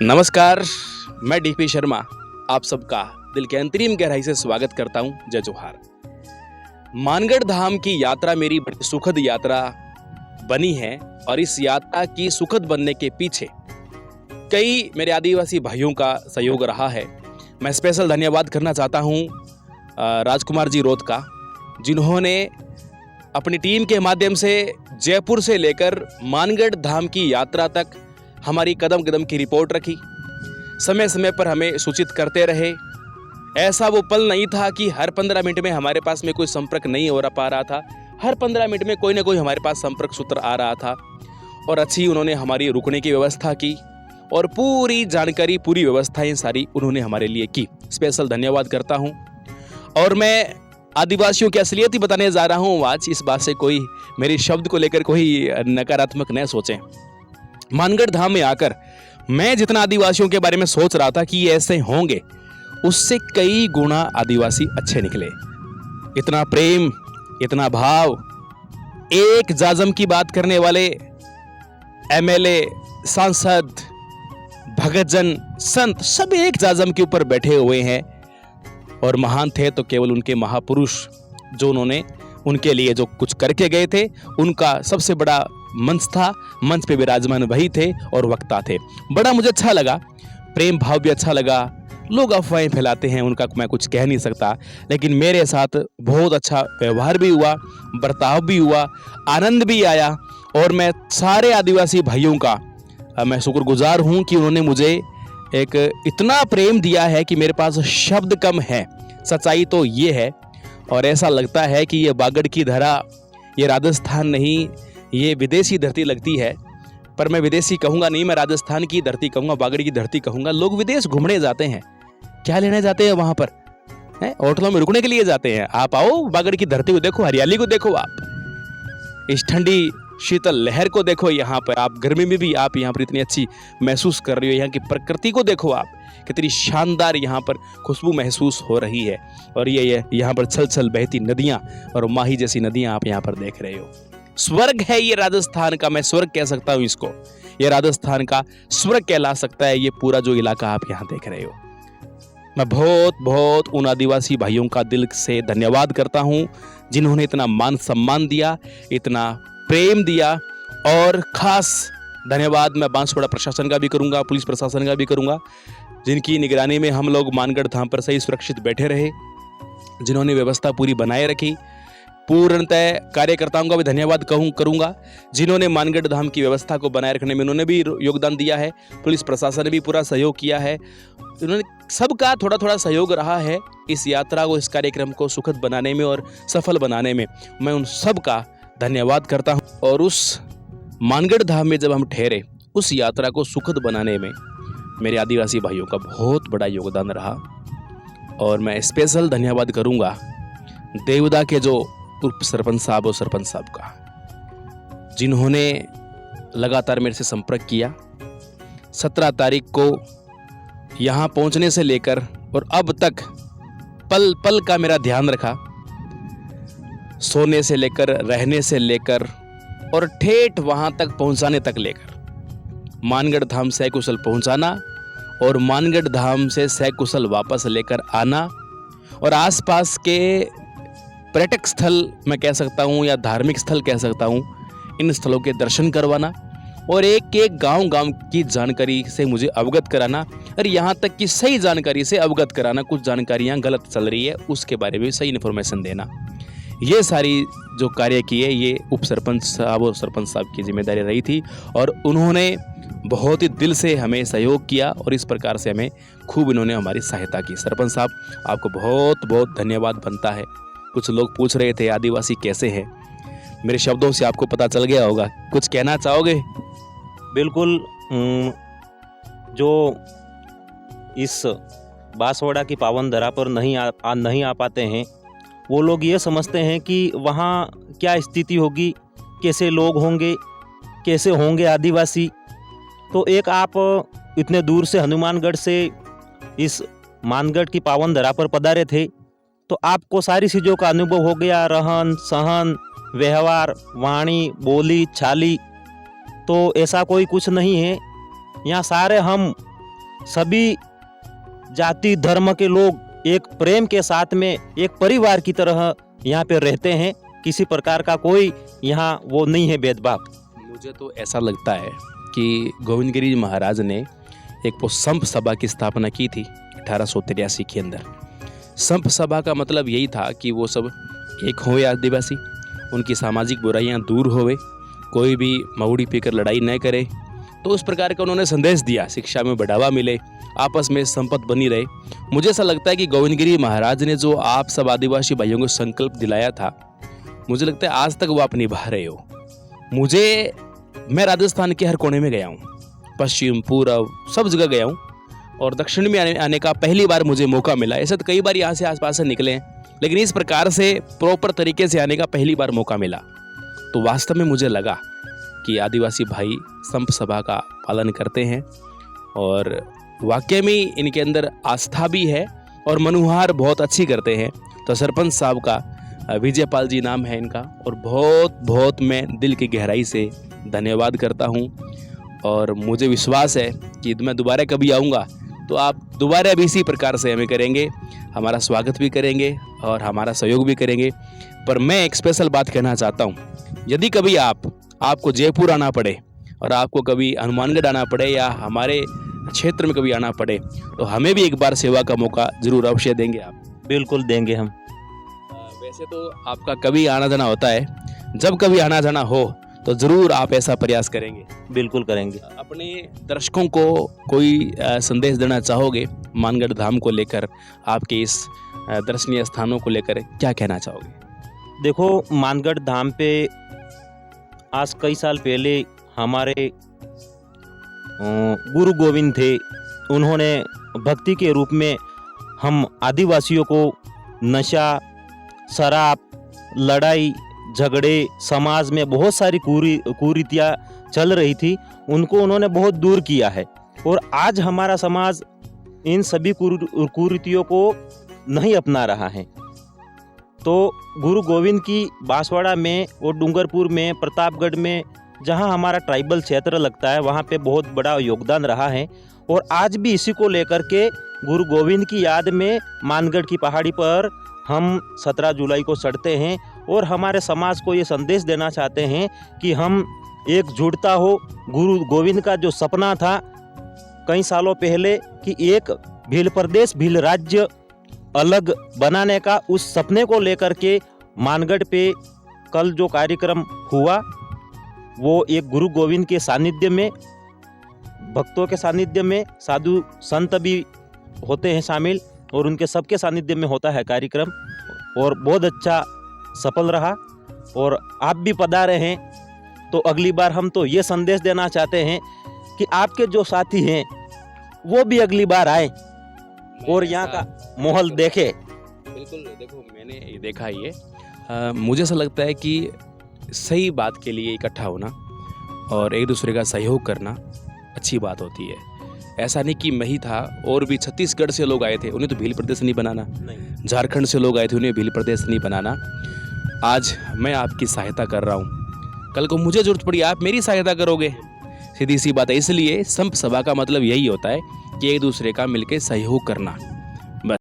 नमस्कार, मैं डीपी शर्मा आप सबका दिल के अंतरिम गहराई से स्वागत करता हूं। जय जोहार। मानगढ़ धाम की यात्रा मेरी बड़ी सुखद यात्रा बनी है और इस यात्रा की सुखद बनने के पीछे कई मेरे आदिवासी भाइयों का सहयोग रहा है। मैं स्पेशल धन्यवाद करना चाहता हूं राजकुमार जी रोत का, जिन्होंने अपनी टीम के माध्यम से जयपुर से लेकर मानगढ़ धाम की यात्रा तक हमारी कदम कदम की रिपोर्ट रखी, समय समय पर हमें सूचित करते रहे। ऐसा वो पल नहीं था कि हर 15 मिनट में हमारे पास में कोई संपर्क नहीं हो पा रहा था। हर 15 मिनट में कोई ना कोई हमारे पास संपर्क सूत्र आ रहा था और अच्छी उन्होंने हमारी रुकने की व्यवस्था की और पूरी जानकारी, पूरी व्यवस्थाएं सारी उन्होंने हमारे लिए की। स्पेशल धन्यवाद करता हूं। और मैं आदिवासियों की असलियत ही बताने जा रहा हूं आज। इस बात से कोई मेरे शब्द को लेकर कोई नकारात्मक न सोचें। मानगढ़ धाम में आकर मैं जितना आदिवासियों के बारे में सोच रहा था कि ये ऐसे होंगे, उससे कई गुना आदिवासी अच्छे निकले। इतना प्रेम, इतना भाव, एक जाजम की बात करने वाले एमएलए, सांसद, भगतजन, संत सब एक जाजम के ऊपर बैठे हुए हैं। और महान थे तो केवल उनके महापुरुष, जो उन्होंने उनके लिए जो कुछ करके गए थे, उनका सबसे बड़ा मंच था। मंच पे विराजमान वही थे और वक्ता थे। बड़ा मुझे अच्छा लगा, प्रेम भाव भी अच्छा लगा। लोग अफवाहें फैलाते हैं, उनका मैं कुछ कह नहीं सकता, लेकिन मेरे साथ बहुत अच्छा व्यवहार भी हुआ, बर्ताव भी हुआ, आनंद भी आया। और मैं सारे आदिवासी भाइयों का मैं शुक्रगुजार हूं कि उन्होंने मुझे एक इतना प्रेम दिया है कि मेरे पास शब्द कम है। सच्चाई तो ये है और ऐसा लगता है कि ये बागड़ की धरा, ये राजस्थान नहीं, ये विदेशी धरती लगती है। पर मैं विदेशी कहूँगा नहीं, मैं राजस्थान की धरती कहूँगा, बागड़ की धरती कहूँगा। लोग विदेश घूमने जाते हैं, क्या लेने जाते हैं वहाँ पर? होटलों में रुकने के लिए जाते हैं। आप आओ, बागड़ की धरती को देखो, हरियाली को देखो, आप इस ठंडी शीतल लहर को देखो। यहाँ पर आप गर्मी में भी आप यहाँ पर इतनी अच्छी महसूस कर रही हो। यहाँ की प्रकृति को देखो, आप कितनी शानदार यहाँ पर खुशबू महसूस हो रही है। और ये यहाँ पर छल छल बहती नदियाँ और माही जैसी नदियाँ आप यहाँ पर देख रहे हो। स्वर्ग है ये राजस्थान का, मैं स्वर्ग कह सकता हूँ इसको। ये राजस्थान का स्वर्ग कहला सकता है ये पूरा जो इलाका आप यहाँ देख रहे हो। मैं बहुत बहुत उन आदिवासी भाइयों का दिल से धन्यवाद करता हूँ, जिन्होंने इतना मान सम्मान दिया, इतना प्रेम दिया। और खास धन्यवाद मैं बांसवाड़ा प्रशासन का भी करूँगा, पुलिस प्रशासन का भी करूँगा, जिनकी निगरानी में हम लोग मानगढ़ धाम पर सही सुरक्षित बैठे रहे, जिन्होंने व्यवस्था पूरी बनाए रखी। पूर्णतः कार्यकर्ताओं का भी धन्यवाद करूंगा, जिन्होंने मानगढ़ धाम की व्यवस्था को बनाए रखने में उन्होंने भी योगदान दिया है। पुलिस प्रशासन ने भी पूरा सहयोग किया है। उन्होंने सबका थोड़ा थोड़ा सहयोग रहा है इस यात्रा को, इस कार्यक्रम को सुखद बनाने में और सफल बनाने में। मैं उन सब का धन्यवाद करता हूं। और उस मानगढ़ धाम में जब हम ठहरे, उस यात्रा को सुखद बनाने में मेरे आदिवासी भाइयों का बहुत बड़ा योगदान रहा। और मैं स्पेशल धन्यवाद करूँगा देवदा के जो उप सरपंच साहब और सरपंच साहब का, जिन्होंने लगातार मेरे से संपर्क किया। 17 तारीख को यहाँ पहुँचने से लेकर और अब तक पल पल का मेरा ध्यान रखा, सोने से लेकर, रहने से लेकर और ठेठ वहाँ तक पहुँचाने तक लेकर। मानगढ़ धाम सकुशल पहुँचाना और मानगढ़ धाम से सकुशल वापस लेकर आना और आसपास के पर्यटक स्थल मैं कह सकता हूँ या धार्मिक स्थल कह सकता हूँ, इन स्थलों के दर्शन करवाना और एक एक गांव की जानकारी से मुझे अवगत कराना और यहाँ तक कि सही जानकारी से अवगत कराना। कुछ जानकारियाँ गलत चल रही है, उसके बारे में सही इन्फॉर्मेशन देना। ये सारी जो कार्य किए, ये उप सरपंच साहब और सरपंच साहब की जिम्मेदारी रही थी और उन्होंने बहुत ही दिल से हमें सहयोग किया और इस प्रकार से हमें खूब इन्होंने हमारी सहायता की। सरपंच साहब, आपको बहुत बहुत धन्यवाद बनता है। कुछ लोग पूछ रहे थे आदिवासी कैसे हैं, मेरे शब्दों से आपको पता चल गया होगा। कुछ कहना चाहोगे? बिल्कुल। जो इस बांसवाड़ा की पावन धरा पर नहीं आ पाते हैं, वो लोग ये समझते हैं कि वहाँ क्या स्थिति होगी, कैसे लोग होंगे, कैसे होंगे आदिवासी। तो एक आप इतने दूर से हनुमानगढ़ से इस मानगढ़ की पावन धरा पर पधारे थे, तो आपको सारी चीज़ों का अनुभव हो गया, रहन सहन, व्यवहार, वाणी, बोली, चाली। तो ऐसा कोई कुछ नहीं है। यहाँ सारे हम सभी जाति धर्म के लोग एक प्रेम के साथ में एक परिवार की तरह यहाँ पे रहते हैं। किसी प्रकार का कोई यहाँ वो नहीं है भेदभाव। मुझे तो ऐसा लगता है कि गोविंद गिरी महाराज ने एक वो संप सभा की स्थापना की थी 1883 के अंदर। संप सभा का मतलब यही था कि वो सब एक होए आदिवासी, उनकी सामाजिक बुराइयां दूर होवे, कोई भी महुड़ी पीकर लड़ाई न करे। तो उस प्रकार का उन्होंने संदेश दिया, शिक्षा में बढ़ावा मिले, आपस में संपत्ति बनी रहे। मुझे ऐसा लगता है कि गोविंद गिरी महाराज ने जो आप सब आदिवासी भाइयों को संकल्प दिलाया था, मुझे लगता है आज तक वो आप निभा रहे हो। मैं राजस्थान के हर कोने में गया हूँ, पश्चिम पूर्व सब जगह गया हूँ, और दक्षिण में आने का पहली बार मुझे मौका मिला। ऐसे तो कई बार यहाँ से आसपास से निकले हैं, लेकिन इस प्रकार से प्रॉपर तरीके से आने का पहली बार मौका मिला। तो वास्तव में मुझे लगा कि आदिवासी भाई संप सभा का पालन करते हैं और वाकई में इनके अंदर आस्था भी है और मनुहार बहुत अच्छी करते हैं। तो सरपंच साहब का विजयपाल जी नाम है इनका, और बहुत बहुत मैं दिल की गहराई से धन्यवाद करता हूँ। और मुझे विश्वास है कि मैं दोबारा कभी आऊँगा तो आप दोबारा भी इसी प्रकार से हमें करेंगे, हमारा स्वागत भी करेंगे और हमारा सहयोग भी करेंगे। पर मैं एक स्पेशल बात कहना चाहता हूँ, यदि कभी आपको जयपुर आना पड़े और आपको कभी हनुमानगढ़ आना पड़े या हमारे क्षेत्र में कभी आना पड़े, तो हमें भी एक बार सेवा का मौका जरूर अवश्य देंगे आप? बिल्कुल देंगे हम। वैसे तो आपका कभी आना जाना होता है, जब कभी आना जाना हो तो ज़रूर आप ऐसा प्रयास करेंगे? बिल्कुल करेंगे। अपने दर्शकों को कोई संदेश देना चाहोगे मानगढ़ धाम को लेकर, आपके इस दर्शनीय स्थानों को लेकर क्या कहना चाहोगे? देखो, मानगढ़ धाम पे आज कई साल पहले हमारे गुरु गोविंद थे, उन्होंने भक्ति के रूप में हम आदिवासियों को नशा, शराब, लड़ाई झगड़े, समाज में बहुत सारी कुरीतियाँ चल रही थी, उनको उन्होंने बहुत दूर किया है। और आज हमारा समाज इन सभी कुरीतियों को नहीं अपना रहा है। तो गुरु गोविंद की बांसवाड़ा में और डूंगरपुर में, प्रतापगढ़ में, जहां हमारा ट्राइबल क्षेत्र लगता है, वहां पे बहुत बड़ा योगदान रहा है। और आज भी इसी को लेकर के गुरु गोविंद की याद में मानगढ़ की पहाड़ी पर हम 17 जुलाई को चढ़ते हैं और हमारे समाज को ये संदेश देना चाहते हैं कि हम एकजुटता हो। गुरु गोविंद का जो सपना था कई सालों पहले कि एक भील प्रदेश, भील राज्य अलग बनाने का, उस सपने को लेकर के मानगढ़ पे कल जो कार्यक्रम हुआ वो एक गुरु गोविंद के सानिध्य में, भक्तों के सानिध्य में, साधु संत भी होते हैं शामिल, और उनके सबके सानिध्य में होता है कार्यक्रम, और बहुत अच्छा सफल रहा। और आप भी पधारे हैं तो अगली बार हम तो ये संदेश देना चाहते हैं कि आपके जो साथी हैं वो भी अगली बार आए और यहाँ का माहौल देखे। बिल्कुल, देखो मैंने ये देखा ये मुझे ऐसा लगता है कि सही बात के लिए इकट्ठा होना और एक दूसरे का सहयोग करना अच्छी बात होती है। ऐसा नहीं कि मैं ही था, और भी छत्तीसगढ़ से लोग आए थे, उन्हें तो भील प्रदेश नहीं बनाना, झारखंड से लोग आए थे, उन्हें भील प्रदेश नहीं बनाना। आज मैं आपकी सहायता कर रहा हूँ, कल को मुझे जरूरत पड़ी आप मेरी सहायता करोगे, सीधी सी बात है। इसलिए संप सभा का मतलब यही होता है कि एक दूसरे का मिलकर सहयोग करना।